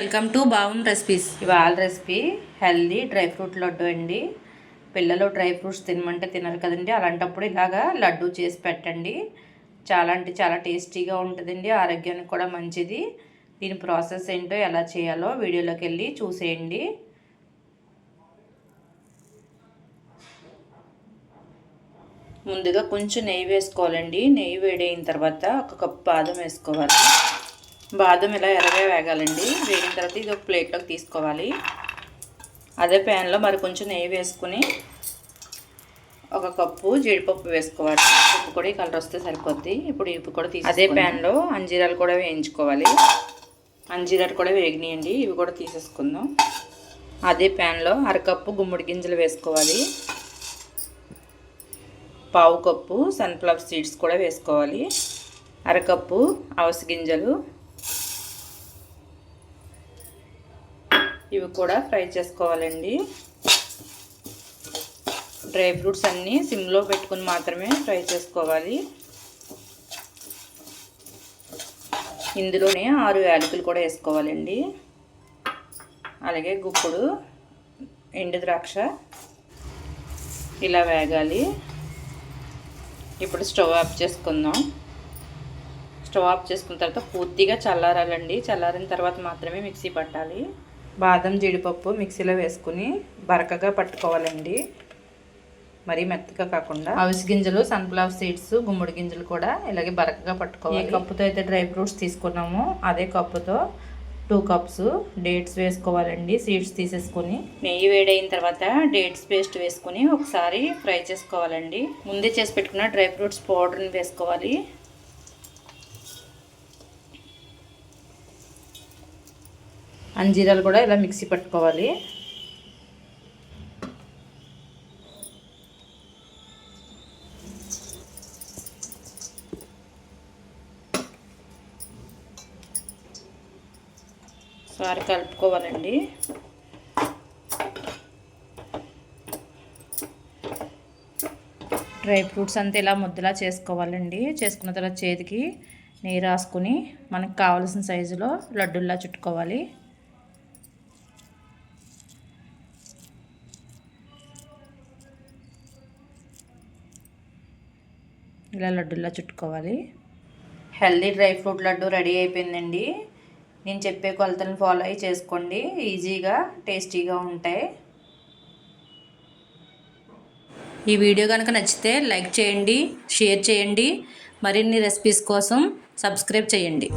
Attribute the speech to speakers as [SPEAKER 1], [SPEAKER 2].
[SPEAKER 1] Welcome to బాగున్ recipes. ఇవాళ recipe healthy dry fruit laddu అండి. పిల్లలు డ్రై ఫ్రూట్స్ తినమంటే తినరు కదండి, అలాంటప్పుడు ఇలాగా లడ్డు చేసి పెట్టండి. చాలా అంటే చాలా టేస్టీగా ఉంటుందండి, ఆరోగ్యానికి కూడా మంచిది. దీని ప్రాసెస్ ఏంటో ఎలా చేయాలో వీడియోలోకి వెళ్ళి చూసేయండి. ముందుగా కొంచెం నెయ్యి వేసుకోవాలండి. నెయ్యి వేడైన తర్వాత 1 కప్పు బాదం వేసుకోవాలి. బాదం ఇలా ఎర్రగా వేగాలండి. వేగిన తర్వాత ఇది ఒక ప్లేట్లోకి తీసుకోవాలి. అదే ప్యాన్లో మరి కొంచెం నెయ్యి వేసుకుని 1 కప్పు జీడిపప్పు వేసుకోవాలి. ఉప్పు కూడా కలర్ వస్తే సరిపోద్ది. ఇప్పుడు ఇవి కూడా తీసి అదే ప్యాన్లో అంజీరాలు కూడా వేయించుకోవాలి. అంజీరాలు కూడా వేగినాయండి, ఇవి కూడా తీసేసుకుందాం. అదే ప్యాన్లో 1/2 కప్పు గుమ్మడి గింజలు వేసుకోవాలి. 1/2 కప్పు సన్ఫ్లవర్ సీడ్స్ కూడా వేసుకోవాలి. 1/2 కప్పు అవిసె గింజలు, ఇవి కూడా ఫ్రై చేసుకోవాలండి. డ్రై ఫ్రూట్స్ అన్నీ సిమ్లో పెట్టుకుని మాత్రమే ఫ్రై చేసుకోవాలి. ఇందులోనే 6 యాలకులు కూడా వేసుకోవాలండి. అలాగే గుప్పుడు ఎండు ద్రాక్ష ఇలా వేగాలి. ఇప్పుడు స్టవ్ ఆఫ్ చేసుకుందాం. స్టవ్ ఆఫ్ చేసుకున్న తర్వాత పూర్తిగా చల్లారాలండి. చల్లారిన తర్వాత మాత్రమే మిక్సీ పట్టాలి. బాదం జీడిపప్పు మిక్సీలో వేసుకుని బరకగా పట్టుకోవాలండి, మరీ మెత్తగా కాకుండా. అవిసె గింజలు, సన్ఫ్లవర్ సీడ్స్, గుమ్మడి గింజలు కూడా ఇలాగే బరకగా పట్టుకోవాలి. ఏ కప్పుతో అయితే డ్రై ఫ్రూట్స్ తీసుకున్నామో అదే కప్పుతో 2 కప్స్ డేట్స్ వేసుకోవాలండి. సీడ్స్ తీసేసుకొని నెయ్యి వేడైన తర్వాత డేట్స్ పేస్ట్ వేసుకొని ఒకసారి ఫ్రై చేసుకోవాలండి. ముందే చేసి పెట్టుకున్న డ్రై ఫ్రూట్స్ పౌడర్ని వేసుకోవాలి. అంజీరాలు కూడా ఇలా మిక్సీ పట్టుకోవాలి. ఒకసారి కలుపుకోవాలండి. డ్రై ఫ్రూట్స్ అంతా ఇలా ముద్దలా చేసుకోవాలండి. చేసుకున్న తర్వాత చేతికి నెయ్యి రాసుకుని మనకు కావాల్సిన సైజులో లడ్డూల్లా చుట్టుకోవాలి. ఇలా లడ్డూలా చుట్టుకోవాలి. Healthy dry fruit laddu ready అయిపోయిందండి. నేను చెప్పే కొలతలను ఫాలో అయ్యి చేసుకోండి, ఈజీగా టేస్టీగా ఉంటాయి. ఈ వీడియో కనుక నచ్చితే లైక్ చేయండి, షేర్ చేయండి. మరిన్ని రెసిపీస్ కోసం సబ్స్క్రైబ్ చేయండి.